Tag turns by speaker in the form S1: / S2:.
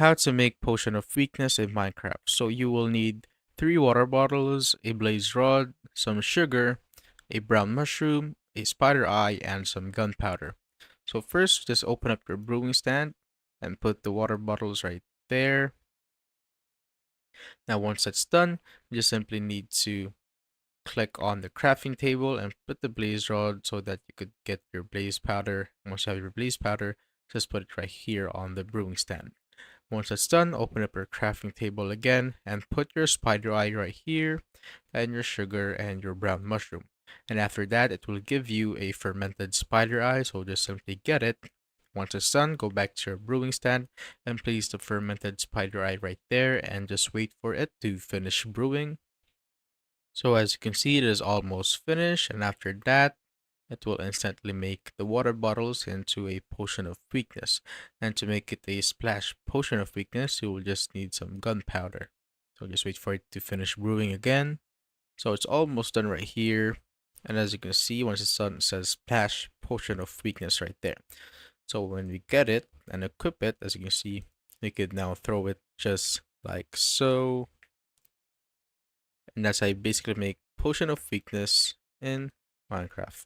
S1: How to make potion of weakness in Minecraft. So you will need 3 water bottles, a blaze rod, some sugar, a brown mushroom, a spider eye, and some gunpowder. So first, just open up your brewing stand and put the water bottles right there. Now once that's done, you just simply need to click on the crafting table and put the blaze rod so that you could get your blaze powder. Once you have your blaze powder, just put it right here on the brewing stand. Once that's done, open up your crafting table again and put your spider eye right here and your sugar and your brown mushroom. And after that, it will give you a fermented spider eye, so just simply get it. Once it's done, go back to your brewing stand and place the fermented spider eye right there and just wait for it to finish brewing. So as you can see, it is almost finished, and after that, it will instantly make the water bottles into a potion of weakness. And to make it a splash potion of weakness, you will just need some gunpowder. So just wait for it to finish brewing again. So it's almost done right here. And as you can see, once it's done, it says splash potion of weakness right there. So when we get it and equip it, as you can see, we could now throw it just like so. And that's how you basically make potion of weakness in Minecraft.